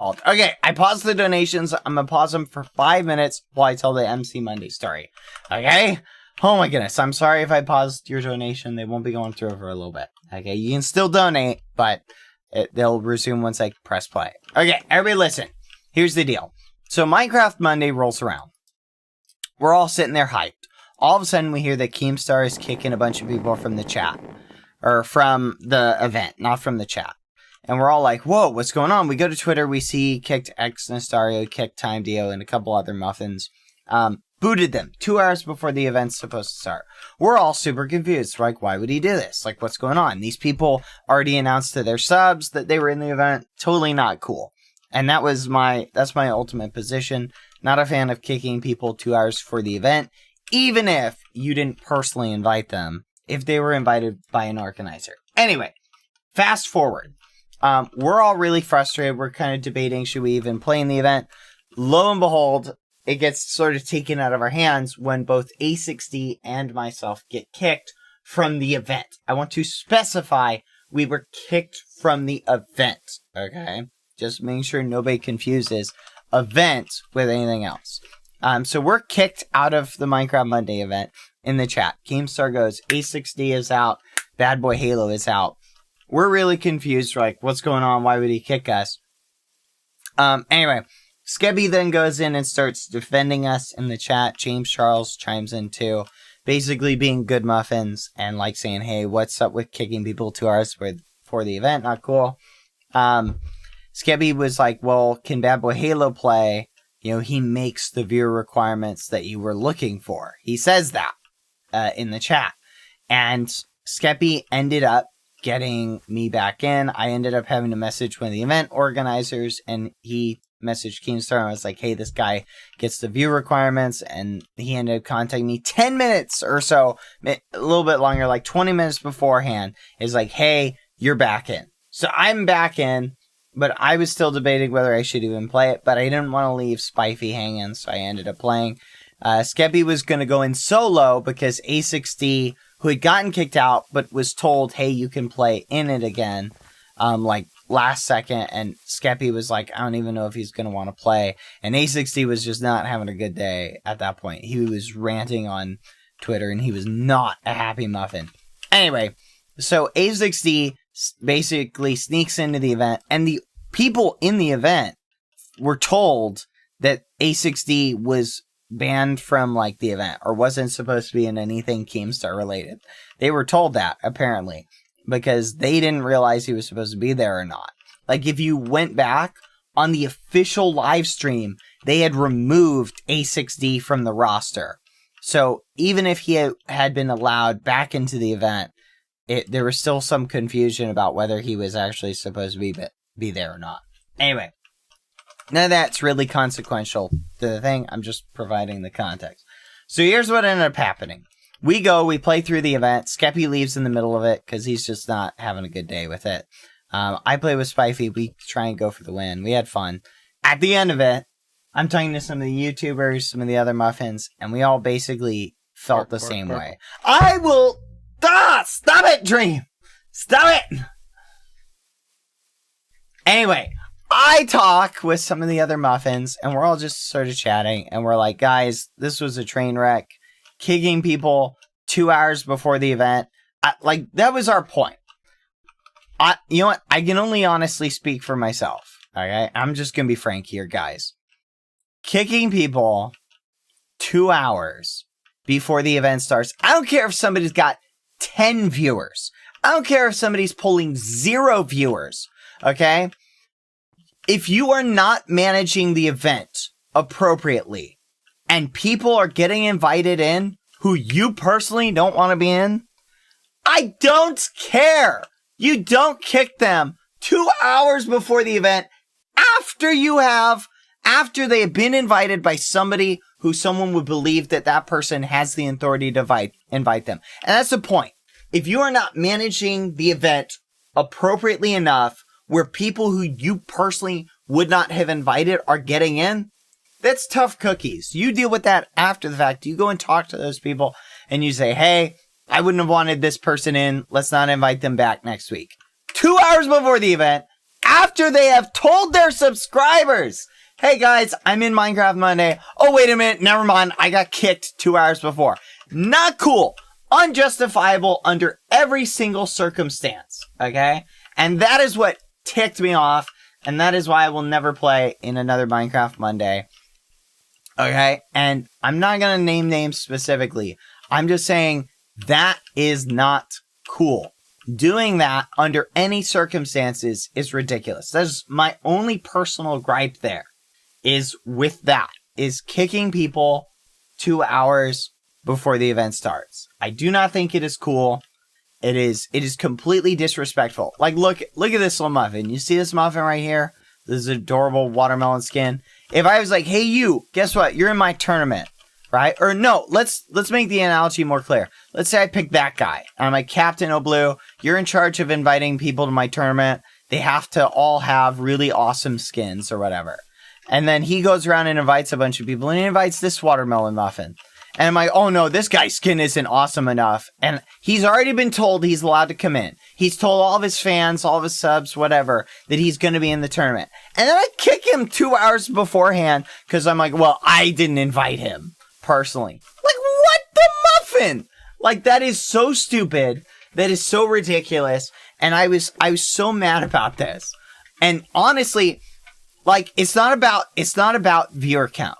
Okay, I paused the donations. I'm gonna pause them for 5 minutes while I tell the MC Monday story. Okay? Oh my goodness. I'm sorry if I paused your donation. They won't be going through for a little bit. Okay, you can still donate, but they'll resume once I press play. Okay, everybody listen. Here's the deal. So Minecraft Monday rolls around. We're all sitting there hyped. All of a sudden we hear that Keemstar is kicking a bunch of people from the chat. Or from the event, not from the chat. And we're all like, whoa, what's going on? We go to Twitter, we see kicked X Nastario, kicked Time Dio, and a couple other muffins. Booted them 2 hours before the event's supposed to start. We're all super confused. Like, why would he do this? Like, what's going on? These people already announced to their subs that they were in the event. Totally not cool. And that's my ultimate position. Not a fan of kicking people 2 hours for the event, even if you didn't personally invite them, if they were invited by an organizer. Anyway, fast forward. We're all really frustrated. We're kind of debating, should we even play in the event? Lo and behold, it gets sort of taken out of our hands when both A60 and myself get kicked from the event. I want to specify we were kicked from the event, okay? Just making sure nobody confuses event with anything else. So we're kicked out of the Minecraft Monday event in the chat. Keemstar goes, A60 is out, Bad Boy Halo is out. We're really confused, like, what's going on? Why would he kick us? Anyway, Skebby then goes in and starts defending us in the chat. James Charles chimes in too, basically being good muffins and like saying, hey, what's up with kicking people 2 hours for the event? Not cool. Skebby was like, well, can Bad Boy Halo play? You know, he makes the viewer requirements that you were looking for. He says that in the chat. And Skebby ended up getting me back in. I ended up having to message one of the event organizers, and he messaged Keemstar and was like, hey, this guy gets the view requirements, and he ended up contacting me 10 minutes or so, a little bit longer, like 20 minutes beforehand, is like, hey, you're back in. So I'm back in, but I was still debating whether I should even play it, but I didn't want to leave Spifey hanging, so I ended up playing. Skebby was going to go in solo because A6D, who had gotten kicked out, but was told, hey, you can play in it again, like last second, and Skebby was like, I don't even know if he's going to want to play, and A6D was just not having a good day at that point. He was ranting on Twitter, and he was not a happy muffin. Anyway, so A6D basically sneaks into the event, and the people in the event were told that A6D was banned from like the event or wasn't supposed to be in anything Keemstar related. They were told that apparently because they didn't realize he was supposed to be there or not. Like if you went back on the official live stream, they had removed A6D from the roster. So even if he had been allowed back into the event, there was still some confusion about whether he was actually supposed to be there or not. Anyway, none of that's really consequential to the thing. I'm just providing the context. So here's what ended up happening. We play through the event. Skeppy leaves in the middle of it because he's just not having a good day with it. I play with Spifey. We try and go for the win. We had fun. At the end of it, I'm talking to some of the YouTubers, some of the other muffins, and we all basically felt the same way. I will... stop it, Dream! Stop it! Anyway, I talk with some of the other muffins, and we're all just sort of chatting, and we're like, guys, this was a train wreck. Kicking people 2 hours before the event. That was our point. You know what? I can only honestly speak for myself. Okay? I'm just going to be frank here, guys. Kicking people 2 hours before the event starts. I don't care if somebody's got 10 viewers. I don't care if somebody's pulling 0 viewers. Okay? If you are not managing the event appropriately and people are getting invited in who you personally don't want to be in, I don't care. You don't kick them 2 hours before the event after they have been invited by somebody who someone would believe that person has the authority to invite them. And that's the point. If you are not managing the event appropriately enough where people who you personally would not have invited are getting in, that's tough cookies. You deal with that after the fact. You go and talk to those people and you say, hey, I wouldn't have wanted this person in. Let's not invite them back next week. 2 hours before the event, after they have told their subscribers, hey guys, I'm in Minecraft Monday. Oh, wait a minute. Never mind. I got kicked 2 hours before. Not cool. Unjustifiable under every single circumstance. Okay? And that is what ticked me off. And that is why I will never play in another Minecraft Monday. Okay? And I'm not going to name names specifically. I'm just saying that is not cool. Doing that under any circumstances is ridiculous. That's my only personal gripe there. Is with that. Is kicking people 2 hours before the event starts. I do not think it is cool. It is completely disrespectful. Like, look at this little muffin. You see this muffin right here? This is adorable watermelon skin. If I was like, hey you, guess what? You're in my tournament, right? Or no, let's make the analogy more clear. Let's say I pick that guy. I'm like, Captain O'Blue, you're in charge of inviting people to my tournament. They have to all have really awesome skins or whatever. And then he goes around and invites a bunch of people, and he invites this watermelon muffin. And I'm like, oh no, this guy's skin isn't awesome enough. And he's already been told he's allowed to come in. He's told all of his fans, all of his subs, whatever, that he's going to be in the tournament. And then I kick him 2 hours beforehand because I'm like, well, I didn't invite him personally. Like, what the muffin? Like, that is so stupid. That is so ridiculous. And I was so mad about this. And honestly, like, it's not about viewer count.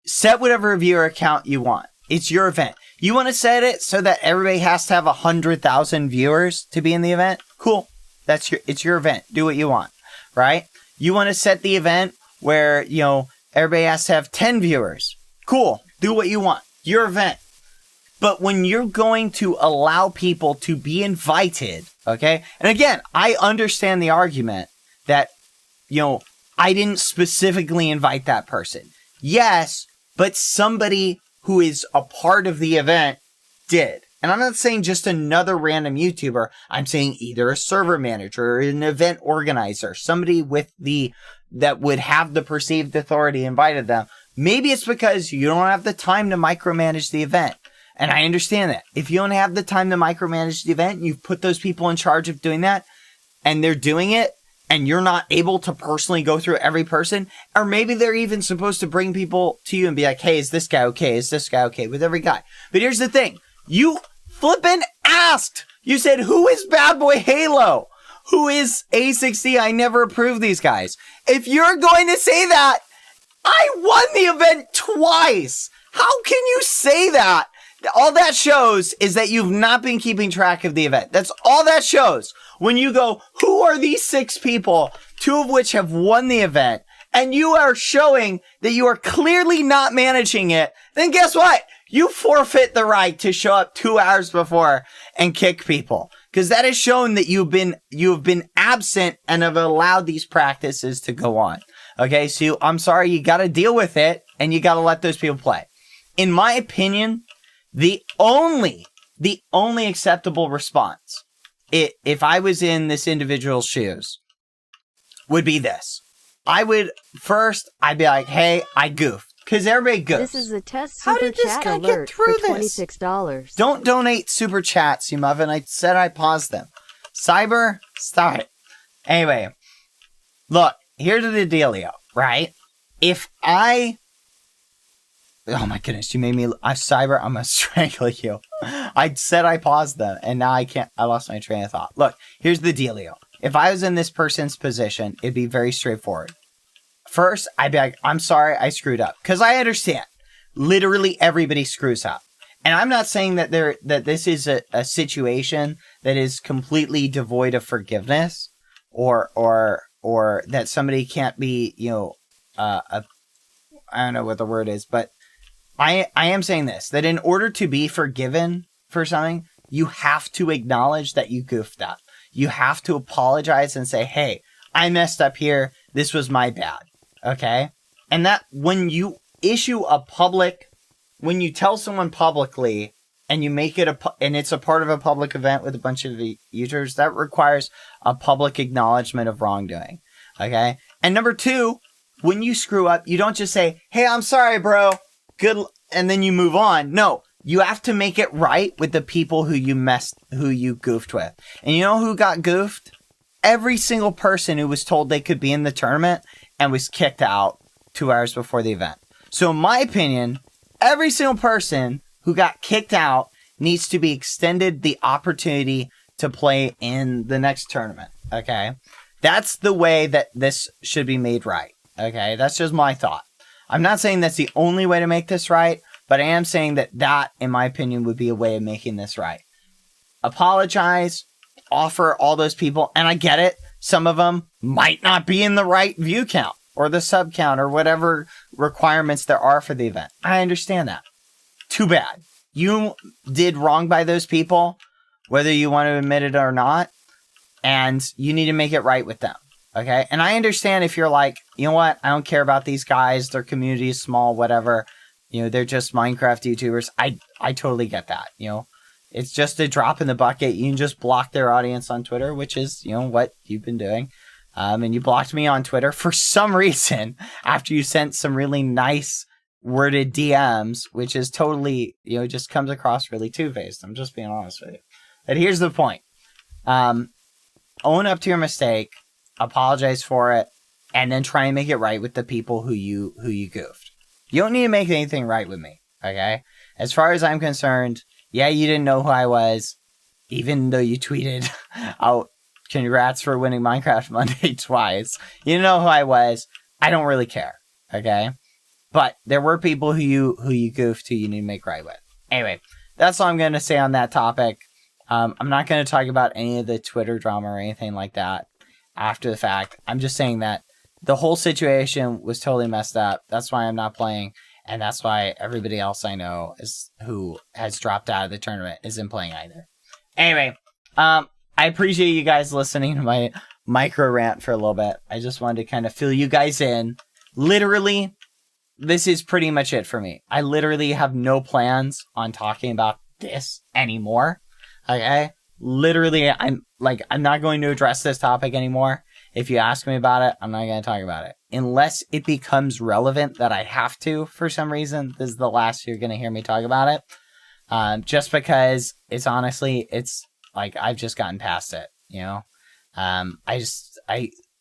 Set whatever viewer count you want. It's your event. You want to set it so that everybody has to have 100,000 viewers to be in the event? Cool. It's your event. Do what you want, right? You want to set the event where, everybody has to have 10 viewers. Cool. Do what you want. Your event. But when you're going to allow people to be invited, okay? And again, I understand the argument that, I didn't specifically invite that person. Yes, but somebody who is a part of the event did. And I'm not saying just another random YouTuber. I'm saying either a server manager or an event organizer, somebody that would have the perceived authority invited them. Maybe it's because you don't have the time to micromanage the event. And I understand that. If you don't have the time to micromanage the event, you've put those people in charge of doing that, and they're doing it, and you're not able to personally go through every person, or maybe they're even supposed to bring people to you and be like, hey, is this guy okay? Is this guy okay? With every guy. But here's the thing. You flippin' asked. You said, who is Bad Boy Halo? Who is A60? I never approved these guys. If you're going to say that, I won the event twice. How can you say that? All that shows is that you've not been keeping track of the event. That's all that shows. When you go, who are these 6 people, 2 of which have won the event, and you are showing that you are clearly not managing it, then guess what? You forfeit the right to show up 2 hours before and kick people. Because that has shown that you've been absent and have allowed these practices to go on. Okay, so I'm sorry, you gotta deal with it, and you gotta let those people play. In my opinion, the only acceptable response, if I was in this individual's shoes, would be this. I'd be like, hey, I goofed. Because everybody goofs. This is a test super chat alert for $26. Don't donate super chats, you muffin. I said I paused them. Cyber, stop it. Anyway, look, here's the dealio, right? Oh my goodness, you made me... Cyber, I'm gonna strangle you. I said I paused them, and now I can't... I lost my train of thought. Look, here's the dealio. If I was in this person's position, it'd be very straightforward. First, I'd be like, I'm sorry, I screwed up. Because I understand. Literally everybody screws up. And I'm not saying that this is a situation that is completely devoid of forgiveness, or that somebody can't be, I don't know what the word is, but I am saying this, that in order to be forgiven for something, you have to acknowledge that you goofed up. You have to apologize and say, hey, I messed up here. This was my bad. Okay? And that when you when you tell someone publicly and you make it and it's a part of a public event with a bunch of users, that requires a public acknowledgement of wrongdoing. Okay? And number 2, when you screw up, you don't just say, hey, I'm sorry, bro. Good. And then you move on. No, you have to make it right with the people who you goofed with. And you know who got goofed? every single person who was told they could be in the tournament and was kicked out 2 hours before the event. So in my opinion, every single person who got kicked out needs to be extended the opportunity to play in the next tournament. Okay? That's the way that this should be made right. Okay? That's just my thought. I'm not saying that's the only way to make this right, but I am saying that, in my opinion, would be a way of making this right. Apologize, offer all those people, and I get it, some of them might not be in the right view count or the sub count or whatever requirements there are for the event. I understand that. Too bad. You did wrong by those people, whether you want to admit it or not, and you need to make it right with them. Okay? And I understand if you're like, you know what, I don't care about these guys, their community is small, whatever. You know, they're just Minecraft YouTubers. I totally get that, you know. It's just a drop in the bucket. You can just block their audience on Twitter, which is, you know, what you've been doing. And you blocked me on Twitter for some reason after you sent some really nice worded DMs, which is totally, you know, just comes across really two-faced. I'm just being honest with you. But here's the point. Own up to your mistake, apologize for it, and then try and make it right with the people who you goofed. You don't need to make anything right with me, okay? As far as I'm concerned, yeah, you didn't know who I was, even though you tweeted out, congrats for winning Minecraft Monday twice. You didn't know who I was. I don't really care, okay? But there were people who you goofed who you need to make right with. Anyway, that's all I'm going to say on that topic. I'm not going to talk about any of the Twitter drama or anything like that after the fact. I'm just saying that the whole situation was totally messed up. That's why I'm not playing. And that's why everybody else I know who has dropped out of the tournament isn't playing either. Anyway, I appreciate you guys listening to my micro rant for a little bit. I just wanted to kind of fill you guys in. Literally, this is pretty much it for me. I literally have no plans on talking about this anymore. Okay? Literally, I'm not going to address this topic anymore. If you ask me about it, I'm not going to talk about it. Unless it becomes relevant that I have to for some reason. This is the last you're going to hear me talk about it. Just because it's like I've just gotten past it, you know?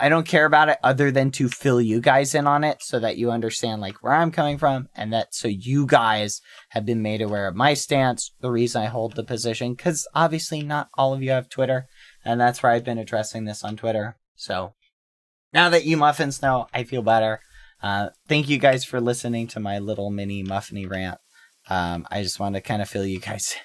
I don't care about it other than to fill you guys in on it so that you understand like where I'm coming from, and that so you guys have been made aware of my stance, the reason I hold the position, because obviously not all of you have Twitter, and that's where I've been addressing this on Twitter. So now that you muffins know, I feel better. Thank you guys for listening to my little mini muffiny rant. I just wanted to kind of fill you guys in.